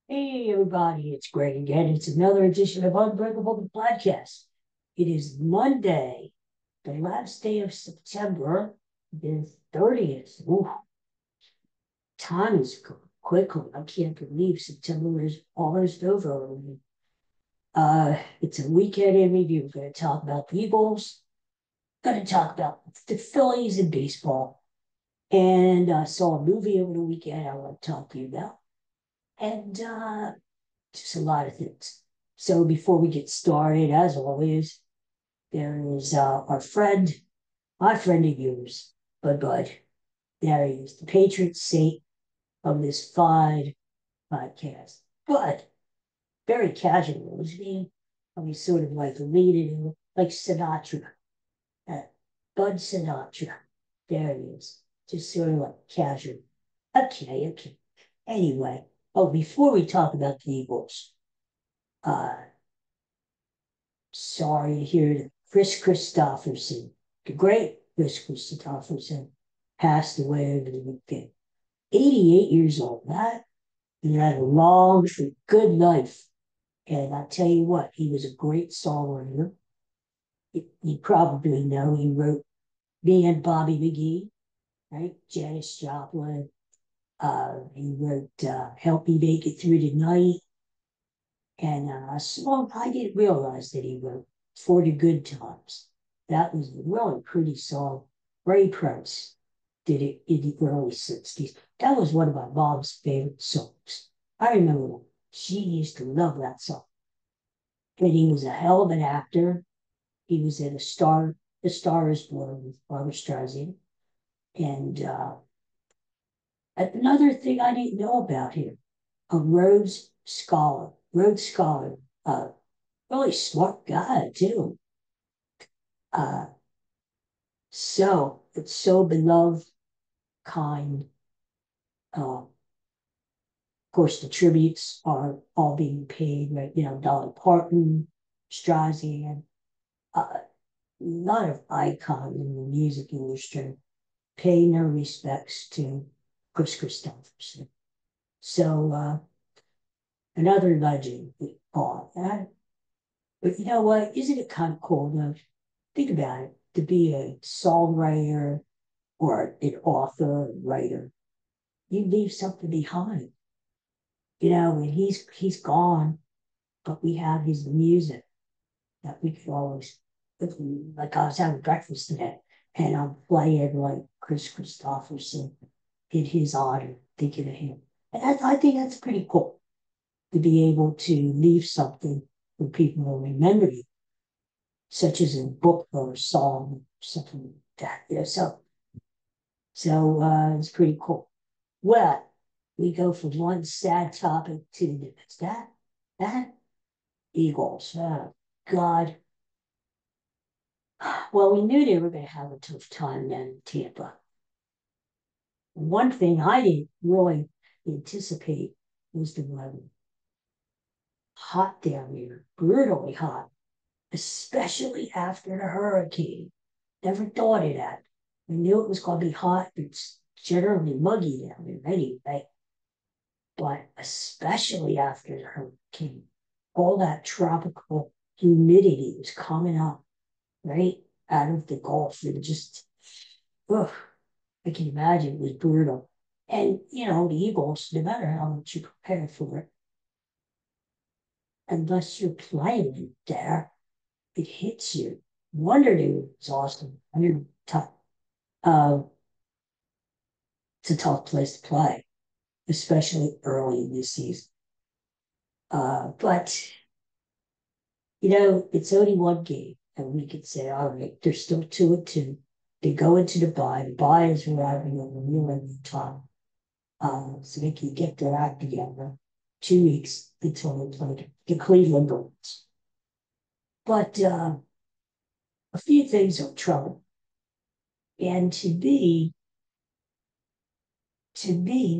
Hey, everybody, it's Greg again. It's another edition of Unbreakable, the podcast. It is Monday, the last day of September, the 30th. Ooh, time is going quickly. I can't believe September is almost over already. It's a weekend in review. We're going to talk about the Eagles, going to talk about the Phillies and baseball, and I saw a movie over the weekend I want to talk to you about. And just a lot of things. So before we get started, as always, there is our friend, my friend of yours, Bud. There he is, the patron saint of this fine podcast. But very casual, isn't he? I mean, sort of like leading, like Sinatra, uh, Bud Sinatra. There he is, just sort of like casual. Okay. Anyway, before we talk about the Eagles, uh, sorry to hear that Kris Kristofferson, the great Kris Kristofferson, passed away over the weekend. 88 years old. That he had a long, good life. And I tell you what, he was a great songwriter. You probably know he wrote Me and Bobby McGee, right? Janis Joplin. He wrote Help Me Make It Through the Night. And a song I didn't realize that he wrote, For the Good Times. That was a really pretty song. Ray Price did it in the early 60s. That was one of my mom's favorite songs. I remember she used to love that song. And he was a hell of an actor. He was in The Star is Born with Barbara Streisand. And another thing I didn't know about him, a Rhodes Scholar, really smart guy too. Uh, it's so beloved, kind. Of course, the tributes are all being paid right now. Dolly Parton, Streisand, a lot of icons in the music industry paying their respects to Kris Kristofferson. So another legend. That. But you know what? Isn't it kind of cool though? Think about it. To be a songwriter or an author, writer, you leave something behind. And he's gone, but we have his music that we could always, like I was having breakfast today, and I'm playing like Kris Kristofferson in his honor, thinking of him. And I think that's pretty cool to be able to leave something where people will remember you, such as a book or a song, something like that. So it's pretty cool. Well, we go from one sad topic to the next. That Eagles. Oh, God. Well, we knew they were going to have a tough time then in Tampa. One thing I didn't really anticipate was the weather. Hot down here, brutally hot, especially after the hurricane. Never thought of that. I knew it was going to be hot, but it's generally muggy down there anyway. But especially after the hurricane, all that tropical humidity was coming up right out of the Gulf and just, ugh, I can imagine it was brutal. And, the Eagles, no matter how much you prepare for it, unless you're playing it there, it hits you. Wonder they were exhausted. I mean, tough. Uh, it's a tough place to play, especially early in this season. But it's only one game, and we could say, all right, they're still 2-2. They go into the bye. The bye is arriving at a real time, so they can get their act together. 2 weeks until they play the Cleveland Browns. But a few things are trouble, and to me,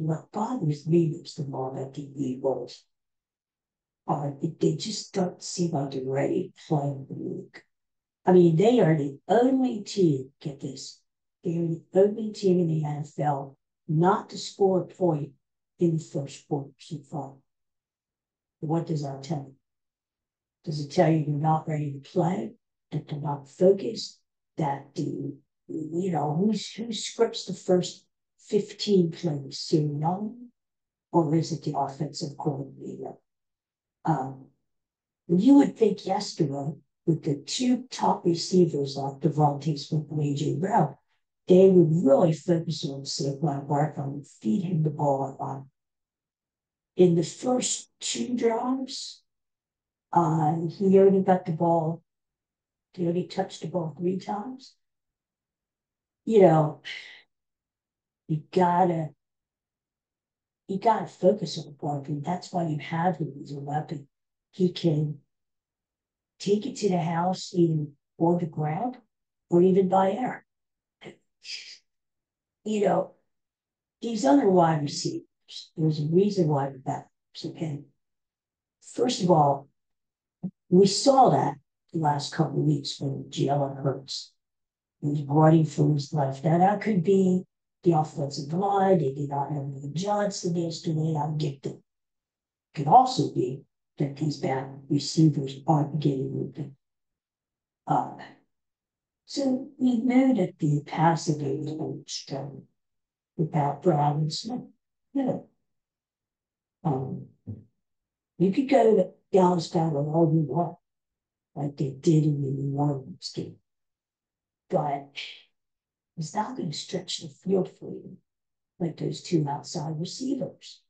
what bothers me most of all about the Eagles are that they just don't seem like they're ready to play in the league. I mean, they are the only team, get this, they are the only team in the NFL not to score a point in the first quarter so far. What does that tell you? Does it tell you you're not ready to play, that they're not focused, that who scripts the first 15 plays? Sirianni, or is it the offensive coordinator? Um, you would think yesterday, with the two top receivers like Devontae Smith and AJ Brown, they would really focus on Saquon Barkley and feed him the ball on. In the first two drives, he only got the ball, he only touched the ball 3 times. You know, you gotta focus on Barkley. That's why you have him as a weapon. He can take it to the house either on the ground or even by air. You know, these other wide receivers, there's a reason why we're back. Okay. First of all, we saw that the last couple of weeks when Jalen Hurts was running for his life. Now, that could be the offensive line. They did not have Aaron Johnson yesterday. I get that. It could also be that these bad receivers aren't getting open. So we know that the passing game is going to struggle without Brown and Smith. Yeah. You could go to Dallas down on all you want, like they did in the New Orleans game. But it's not going to stretch the field for you like those two outside receivers.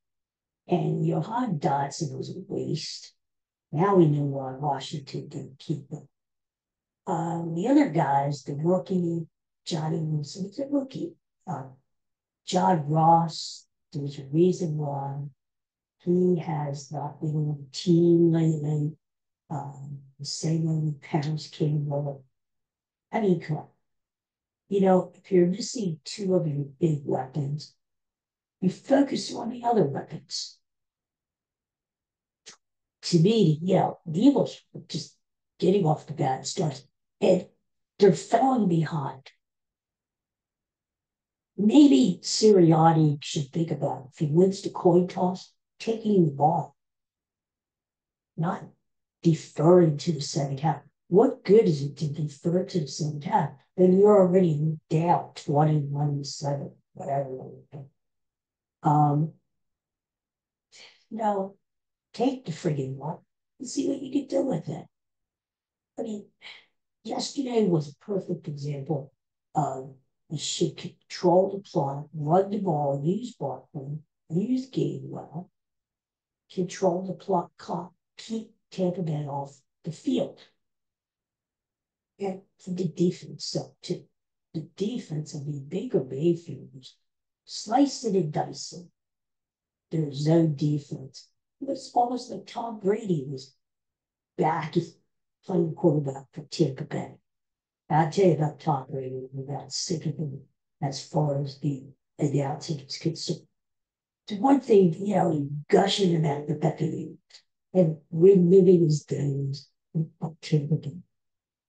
And Johan Dotson was a waste. Now we know why Washington didn't keep him. The other guys, the rookie, Johnny Wilson, is a rookie. John Ross, there's a reason why he has not been on the team lately. The same way with Paris Campbell. I mean, come on. If you're missing two of your big weapons, you focus on the other weapons. To me, the Eagles are just getting off the bad start, and they're falling behind. Maybe Sirianni should think about it. If he wins the coin toss, taking the ball, not deferring to the second half. What good is it to defer to the second half? Then you're already down 21-7, whatever. Take the friggin' one and see what you can do with it. I mean, yesterday was a perfect example of you should control the clock, run the ball, use Barkley, use Gainwell, control the clock, keep Tampa Bay off the field. And for the defense, so too. The defense of the Baker Mayfield was slicing and dicing. There's no defense. It was almost like Tom Brady was back playing quarterback for Tampa Bay. I'll tell you about Tom Brady, I'm about sick of him as far as the announcing is concerned. The one thing, gushing about the Becky and reliving his days in activity.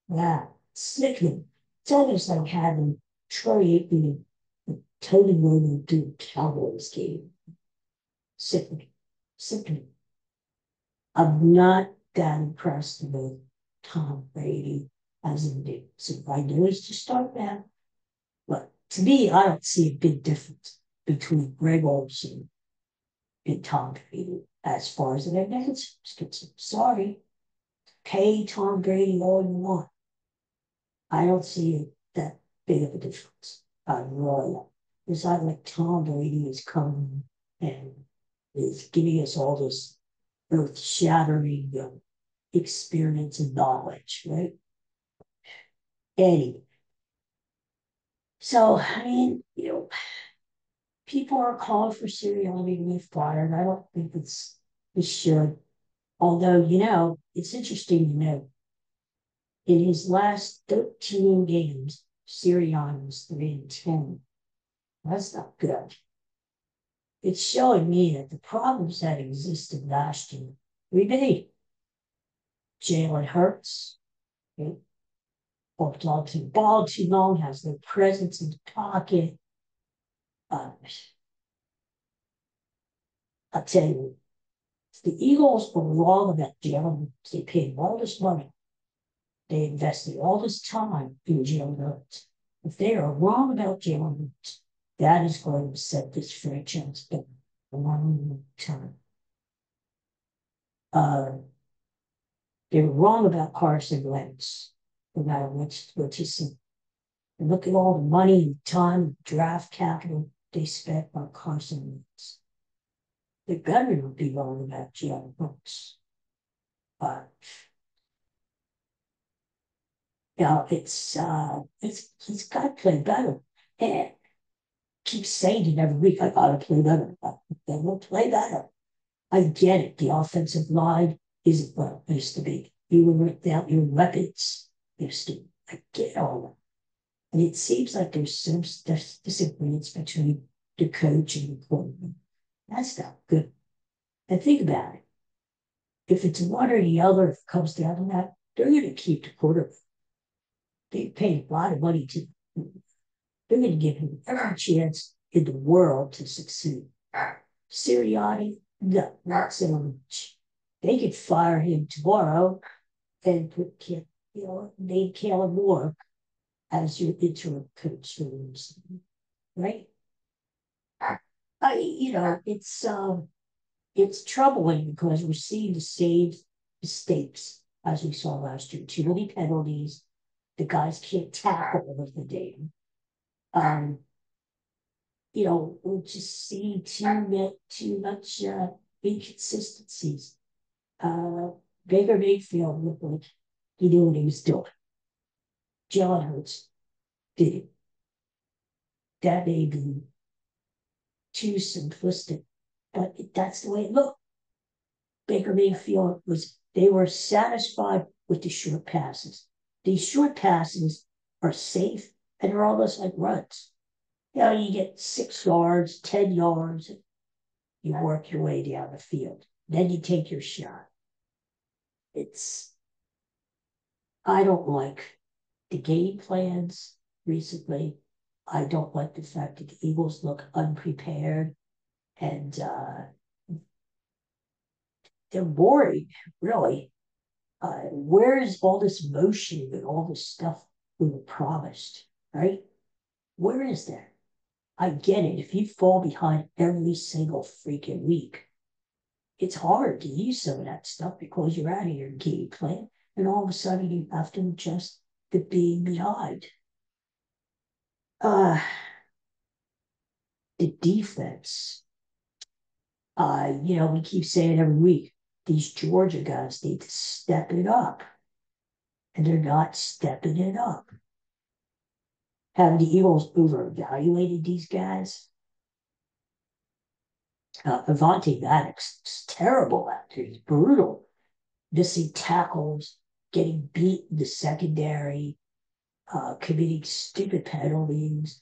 Wow, sickening. It's almost like having Troy Aikman and Tony Romo do a Cowboys game. Sickening. Sickening. I'm not that impressed with Tom Brady as in the so I know he's to start now. But to me, I don't see a big difference between Greg Olsen and Tom Brady as far as an announcer is concerned. Sorry. Pay Tom Brady all you want. I don't see that big of a difference. I really don't. It's not like Tom Brady is coming and is giving us all this earth-shattering experience and knowledge, right? Anyway. So, I mean, people are calling for Sirianni to be fired. I don't think it should. Although, it's interesting to note, in his last 13 games, Sirianni was 3-10. That's not good. It's showing me that the problems that existed last year remain. Jalen Hurts, okay, holds on to the ball too long, has no presence in the pocket. I'll tell you, The Eagles were wrong about Jalen Hurts. They paid all this money. They invested all this time in Jalen Hurts. If they are wrong about Jalen Hurts, that is going to set this franchise back a long time. They were wrong about Carson Wentz, no matter what you say. And look at all the money and time, draft capital they spent on Carson Wentz. They better not be wrong about Jalen Hurts. But he's got to play better. And keep saying it every week. I gotta play better. They will play better. I get it. The offensive line isn't what it used to be. You were without your weapons used to. I get all that. And it seems like there's some disagreements between the coach and the quarterback. That's not good. And think about it. If it's one or the other, if it comes down to that, they're going to keep the quarterback. They paid a lot of money to. They're going to give him every chance in the world to succeed. Sirianni, no, not so much. They could fire him tomorrow and put, name Kellen Moore as your interim coach for the season, right? It's troubling because we're seeing the same mistakes as we saw last year. Too many penalties. The guys can't tackle with the game. We just see too much inconsistencies. Baker Mayfield looked like he knew what he was doing. Jalen Hurts did it. That may be too simplistic, but that's the way it looked. Baker Mayfield they were satisfied with the short passes. These short passes are safe and they're almost like runs. You get 6 yards, 10 yards, you work your way down the field. Then you take your shot. I don't like the game plans recently. I don't like the fact that the Eagles look unprepared and they're boring, really. Where is all this motion and all this stuff we were promised, right? Where is that? I get it. If you fall behind every single freaking week, it's hard to use some of that stuff because you're out of your game plan, and all of a sudden you have to adjust to being behind. The defense. We keep saying every week, these Georgia guys need to step it up. And they're not stepping it up. Have the Eagles over-evaluated these guys? Avante Maddox is terrible out there. He's brutal. Missing tackles, getting beat in the secondary, committing stupid penalties.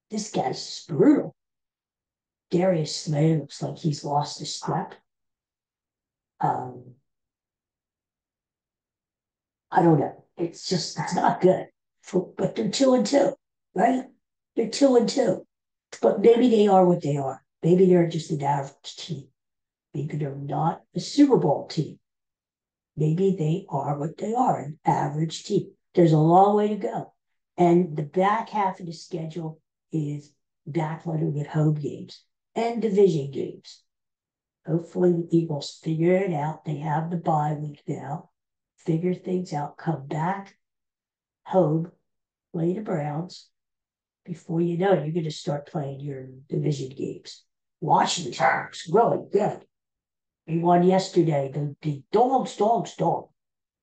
This guy's brutal. Darius Slay looks like he's lost a step. I don't know. It's not good. But they're 2-2, right? They're 2-2. But maybe they are what they are. Maybe they're just an average team. Maybe they're not a Super Bowl team. Maybe they are what they are, an average team. There's a long way to go. And the back half of the schedule is backloaded with home games and division games. Hopefully the Eagles figure it out. They have the bye week now. Figure things out. Come back home, play the Browns. Before you know it, you're going to start playing your division games. Washington's really good. They won yesterday. They beat dogs.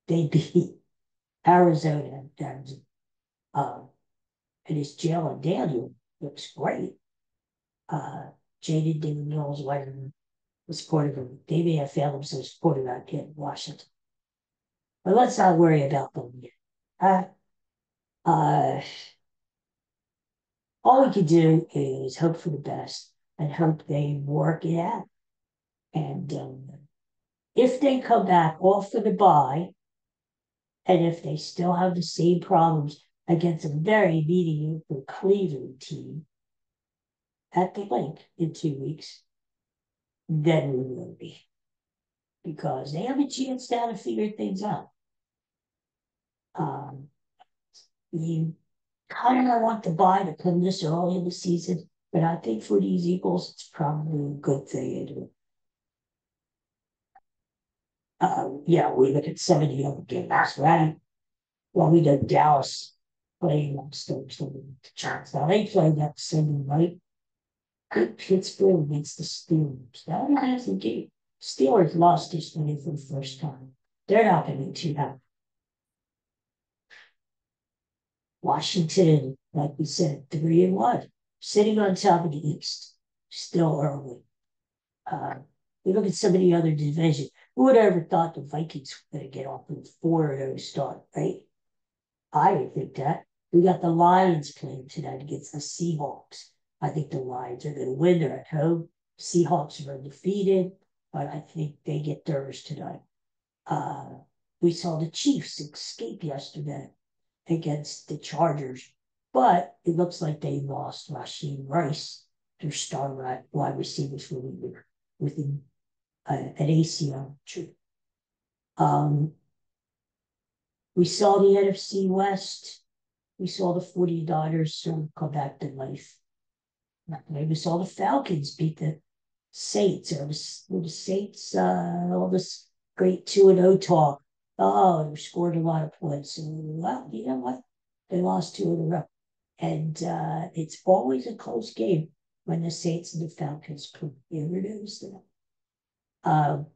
They beat Arizona. And it's Jalen Daniel looks great. Jaden Daniels was quarterback. They may have failed themselves quarterback in Washington. But let's not worry about them yet. All we can do is hope for the best and hope they work it out. And if they come back off of the bye, and if they still have the same problems against a very mediocre Cleveland team at the link in 2 weeks, then we will be. Because they have a chance now to figure things out. Um, you kind of want to buy to come this early in the season, but I think for these Eagles, it's probably a good thing. Yeah, we look at 70 other games, right? Well, we got Dallas playing on the Giants. Now they played that Sunday night. Good Pittsburgh against the Steelers. That was a game. Steelers lost this one for the first time. They're not going to be too happy. Washington, like we said, 3-1, sitting on top of the East, still early. We look at some of the other divisions. Who would have ever thought the Vikings were going to get off with 4-0 start, right? I didn't think that. We got the Lions playing tonight against the Seahawks. I think the Lions are going to win. They're at home. Seahawks are undefeated, but I think they get theirs tonight. We saw the Chiefs escape yesterday against the Chargers, but it looks like they lost Rasheen Rice, their star wide receiver for the year, with an ACL injury. We saw the NFC West. We saw the 49ers come back to life. We saw the Falcons beat the Saints, or the Saints, all this great 2-0 talk. Oh, they scored a lot of points. And, well, you know what? They lost 2 in a row. And it's always a close game when the Saints and the Falcons play. You ever notice that?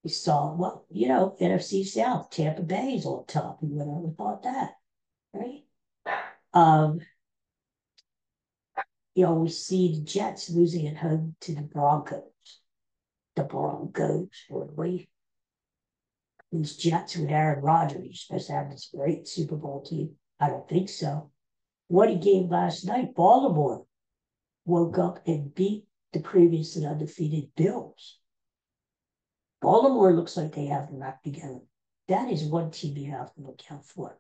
We saw, well, NFC South, Tampa Bay is on top. Who would have thought that, right? Um, we see the Jets losing at home to the Broncos. The Broncos, would we? These Jets with Aaron Rodgers, you're supposed to have this great Super Bowl team. I don't think so. What a game last night. Baltimore woke up and beat the previously undefeated Bills. Baltimore looks like they have their act together. That is one team you have to look out for.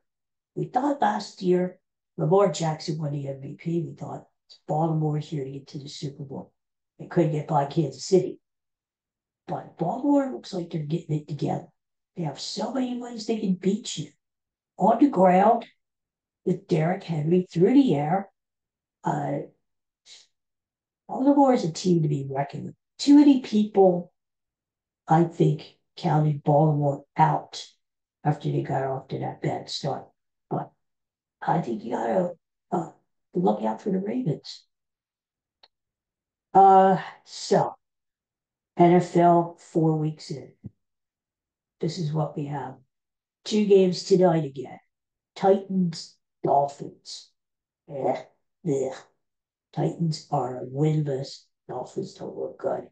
We thought last year Lamar Jackson won the MVP. We thought Baltimore here to get to the Super Bowl. They couldn't get by Kansas City. But Baltimore looks like they're getting it together. They have so many ways they can beat you. On the ground with Derrick Henry through the air. Baltimore is a team to be reckoned with. Too many people, I think, counted Baltimore out after they got off to that bad start. But I think you got to look out for the Ravens. So, NFL 4 weeks in. This is what we have. 2 games tonight again. Titans, Dolphins. Yeah. Titans are winless. Dolphins don't look good.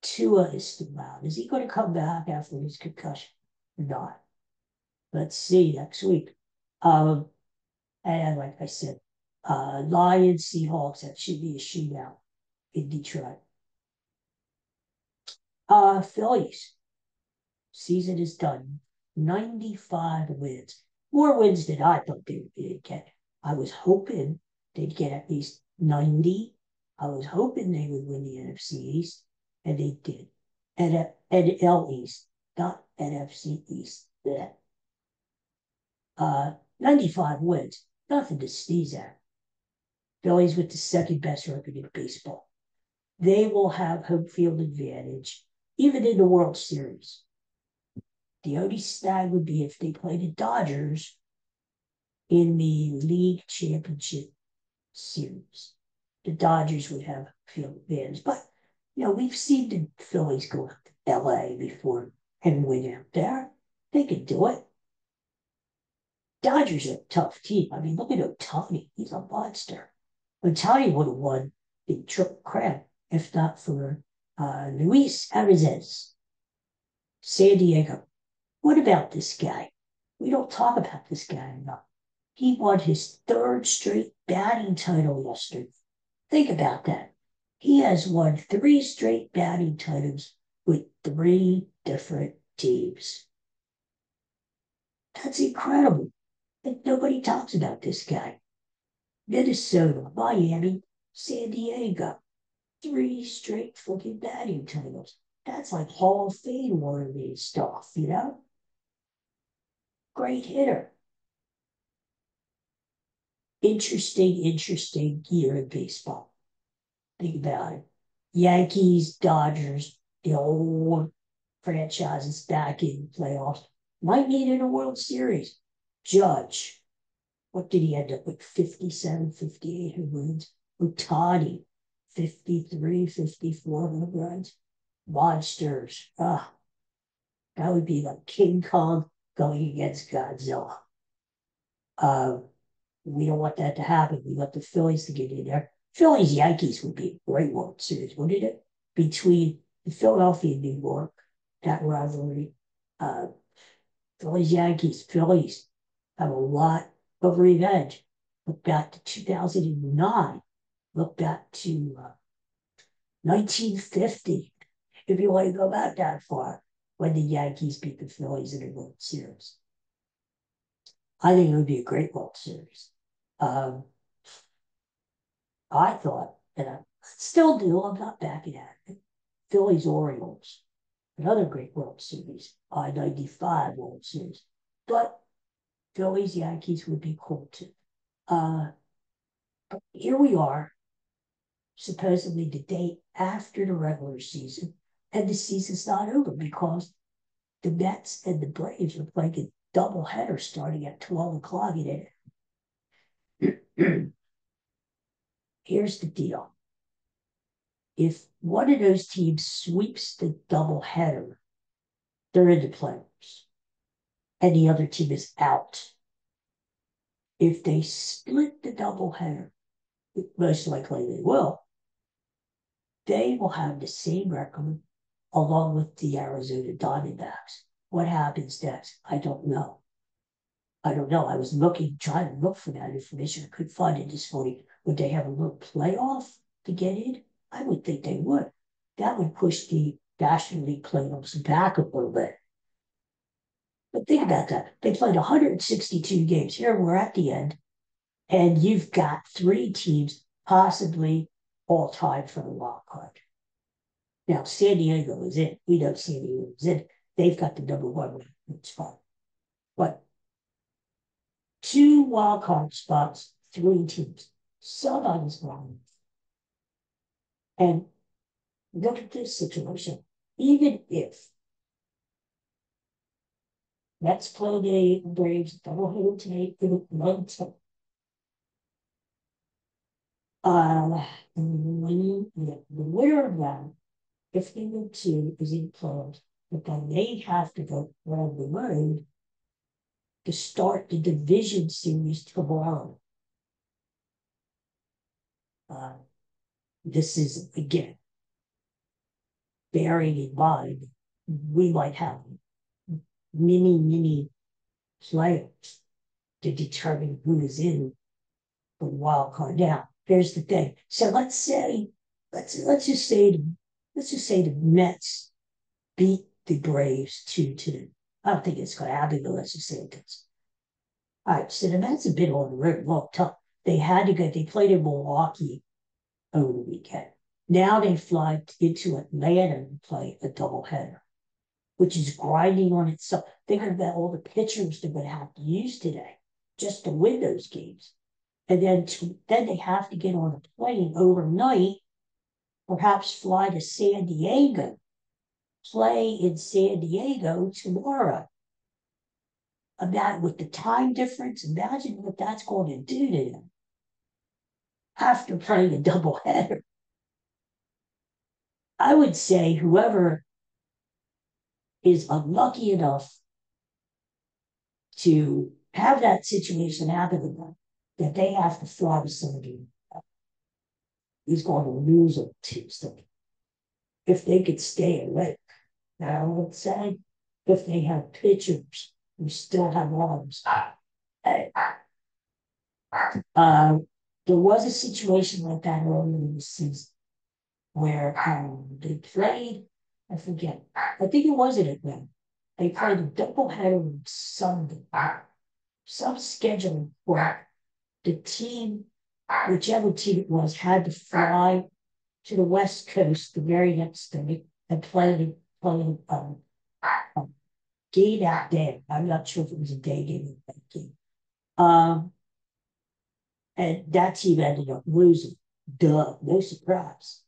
Tua is still out. Is he going to come back after his concussion? Not. Let's see next week. And like I said, Lions, Seahawks, that should be a shootout in Detroit. Phillies. Season is done. 95 wins. More wins than I thought they would get. I was hoping they'd get at least 90. I was hoping they would win the NFC East, and they did. And NL East, not NFC East. 95 wins. Nothing to sneeze at. Phillies with the second best record in baseball. They will have home field advantage, even in the World Series. The only snag would be if they play the Dodgers in the league championship series. The Dodgers would have field advantage. But, we've seen the Phillies go up to LA before and win out there. They could do it. Dodgers are a tough team. I mean, look at Ohtani. He's a monster. Ohtani would have won the Triple Crown if not for Luis Arias. San Diego. What about this guy? We don't talk about this guy enough. He won his 3rd straight batting title yesterday. Think about that. He has won 3 straight batting titles with 3 different teams. That's incredible. And nobody talks about this guy. Minnesota, Miami, San Diego, 3 straight fucking batting titles. That's like Hall of Fame worthy stuff, you know? Great hitter. Interesting year in baseball. Think about it. Yankees, Dodgers, the old franchises back in the playoffs. Might need in a World Series. Judge, what did he end up with? 57, 58 home runs. Utani, 53, 54 home runs. Monsters. That would be like King Kong going against Godzilla. Uh, we don't want that to happen. We want the Phillies to get in there. Phillies Yankees would be a great World Series, wouldn't it? Between the Philadelphia and New York, that rivalry. Uh, Phillies Yankees, Phillies have a lot of revenge. Look back to 2009. Look back to 1950. If you want to go back that far, when the Yankees beat the Phillies in the World Series. I think it would be a great World Series. Um, I thought, and I still do, I'm not backing at it. Phillies Orioles, another great World Series, I-95 World Series. But Phillies Yankees would be cool too. But here we are, supposedly the day after the regular season, and the season's not over because the Mets and the Braves are playing a doubleheader starting at 12 o'clock. Here's the deal. If one of those teams sweeps the doubleheader, they're in the playoffs, and the other team is out. If they split the doubleheader, most likely they will have the same record along with the Arizona Diamondbacks. What happens next? I don't know. I was trying to look for that information. I couldn't find it this morning. Would they have a little playoff to get in? I would think they would. That would push the National League playoffs back a little bit. But think about that. They played 162 games. Here we're at the end, and you've got 3 teams possibly all tied for the wild card. Now, San Diego is in. We know San Diego is in. They've got the #1 spot. But 2 wild card spots, 3 teams. Somebody's wrong. And look at this situation. Even if Mets play the Braves doubleheader today, the winner of that, if they win 2, is in playoffs, but then they have to go around the road to start the division series tomorrow. This is, again, bearing in mind, we might have many players to determine who is in the wild card. Now, here's the thing. So let's just say the Mets beat the Braves 2-2. I don't think it's going to happen, but let's just say it does. All right, so the Mets have been on the road long time. They played in Milwaukee over the weekend. Now they fly into Atlanta and play a doubleheader, which is grinding on itself. Think about all the pitchers they're going to have to use today just to win those games. And then they have to get on a plane overnight, perhaps fly to San Diego, play in San Diego tomorrow. And that with the time difference, imagine what that's going to do to them after playing a doubleheader. I would say whoever is unlucky enough to have that situation happen to them, that they have to fly to somebody, he's going to lose on Tuesday. If they could stay awake. Now, I would say if they have pitchers who still have arms. There was a situation like that earlier in the season where they played, I forget, I think it was in Atlanta. They played a doubleheader on Sunday. Some scheduling where the team whichever team it was, had to fly to the West Coast the very next day and play game that day. I'm not sure if it was a day game or a night game. And that team ended up losing. Duh, no surprise.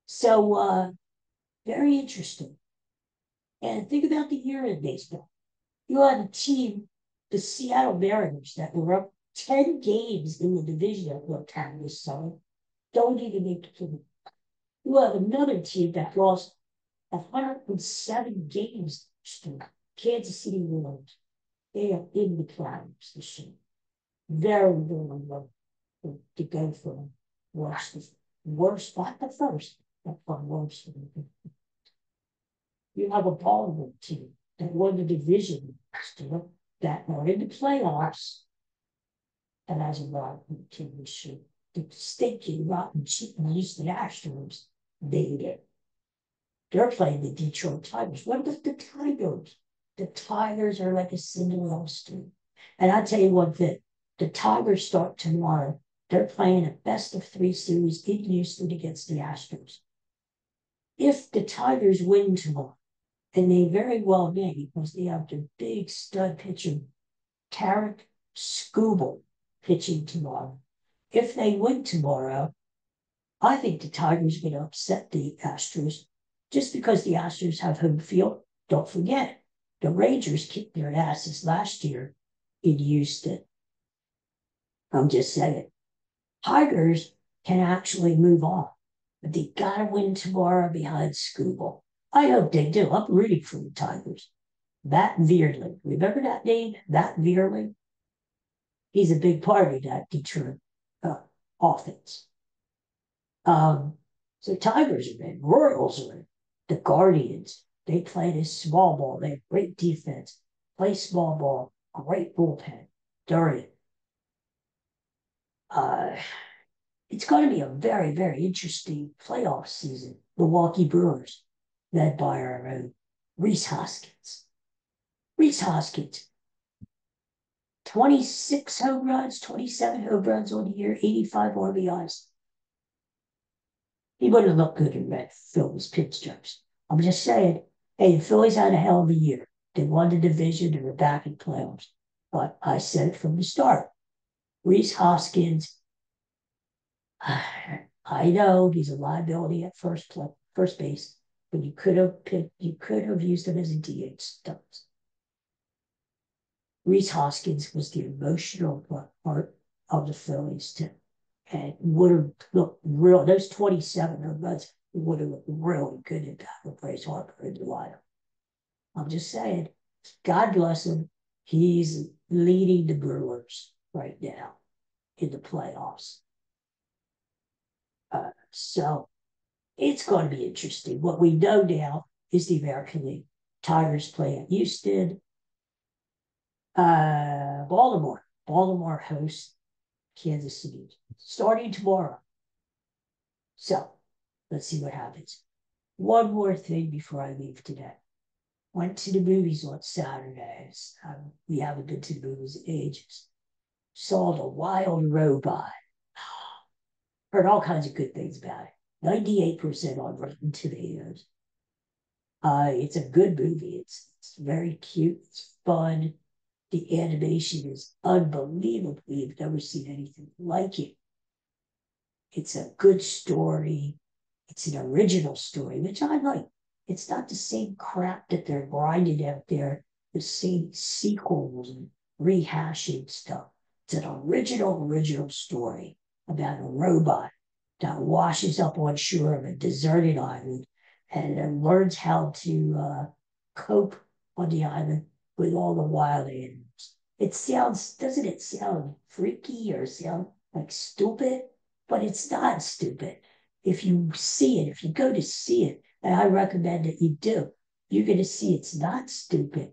So, very interesting. And think about the year in baseball. You had a team, the Seattle Mariners, that were up 10 games in the division at one time this summer, don't even make the playoffs. You have another team that lost 107 games to Kansas City Royals. They are in the playoffs this year. Very, very low to go from worst, not the first, but from worst. You have a Baltimore team that won the division last year that are in the playoffs and as a rotten team this year. The stinking, rotten, cheating Houston Astros made it. They're playing the Detroit Tigers. What about the Tigers? The Tigers are like a Cinderella story. And I'll tell you one thing. The Tigers start tomorrow. They're playing a best-of-3 series in Houston against the Astros. If the Tigers win tomorrow, and they very well may because they have their big stud pitcher, Tarek Skubal, pitching tomorrow. If they win tomorrow, I think the Tigers are going to upset the Astros just because the Astros have home field. Don't forget, the Rangers kicked their asses last year in Houston. I'm just saying. Tigers can actually move on, but they got to win tomorrow behind Skubal. I hope they do. I'm rooting for the Tigers. Matt Veerling. Remember that name? Matt Veerling? He's a big part of that Detroit offense. So Tigers are in. Royals are in. The Guardians. They play this small ball. They have great defense. Play small ball. Great bullpen. They're in. It's going to be a very, very interesting playoff season. Milwaukee Brewers, led by our own Rhys Hoskins. Rhys Hoskins, 26 home runs, 27 home runs on the year, 85 RBIs. He wouldn't look good in red Phillies pitch strips. I'm just saying, hey, the Phillies had a hell of a year. They won the division. They were back in playoffs. But I said it from the start. Rhys Hoskins, I know he's a liability at first base, but you could have used him as a DH stumps. Rhys Hoskins was the emotional part of the Phillies too, and would have looked real. Those 27 home runs would have looked really good in battle Bryce Harper in the lineup. I'm just saying, God bless him. He's leading the Brewers right now in the playoffs. So it's going to be interesting. What we know now is the American League. Tigers play at Houston. Baltimore. Baltimore hosts Kansas City starting tomorrow. So let's see what happens. One more thing before I leave today. Went to the movies on Saturdays. We haven't been to the movies in ages. Saw The Wild Robot. Heard all kinds of good things about it. 98% on Rotten Tomatoes. It's a good movie. It's very cute. It's fun. The animation is unbelievable. You've never seen anything like it. It's a good story. It's an original story, which I like. It's not the same crap that they're grinding out there, the same sequels and rehashing stuff. It's an original story about a robot that washes up on shore of a deserted island and then learns how to cope on the island with all the wild animals. Doesn't it sound freaky or sound like stupid? But it's not stupid. If you see it, if you go to see it, and I recommend that you do, you're going to see it's not stupid.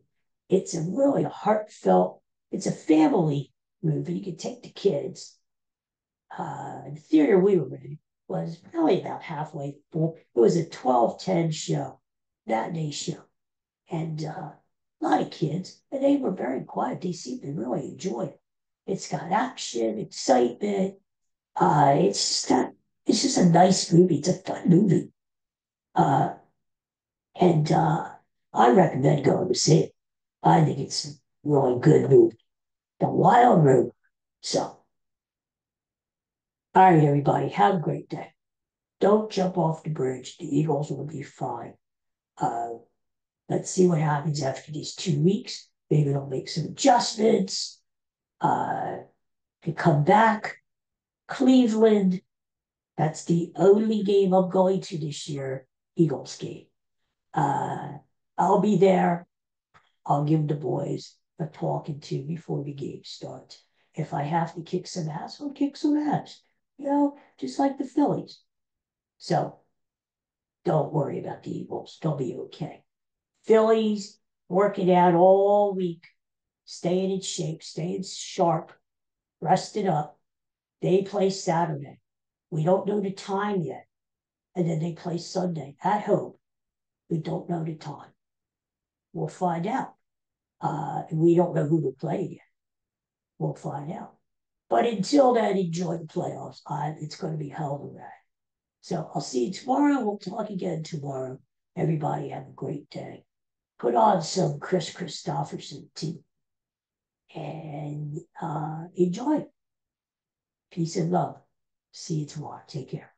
It's a really heartfelt, it's a family movie. You can take the kids. The theater we were in was probably about halfway full. It was a 12:10 show, that day show. And a lot of kids, and they were very quiet. They seemed to really enjoy it. It's got action, excitement. It's just a nice movie. It's a fun movie. Uh, and I recommend going to see it. I think it's a really good movie. The Wild Road. So, all right, everybody, have a great day. Don't jump off the bridge. The Eagles will be fine. Uh, let's see what happens after these 2 weeks. Maybe they'll make some adjustments. To come back. Cleveland. That's the only game I'm going to this year. Eagles game. Uh, I'll be there. I'll give the boys a talking to before the game starts. If I have to kick some ass, I'll kick some ass. Just like the Phillies. So don't worry about the Eagles. They'll be okay. Phillies working out all week, staying in shape, staying sharp, rested up. They play Saturday. We don't know the time yet. And then they play Sunday at home. We don't know the time. We'll find out. We don't know who to play yet. We'll find out. But until then, enjoy the playoffs. It's going to be hell of a ride. So I'll see you tomorrow. We'll talk again tomorrow. Everybody have a great day. Put on some Kris Kristofferson tea and enjoy. Peace and love. See you tomorrow. Take care.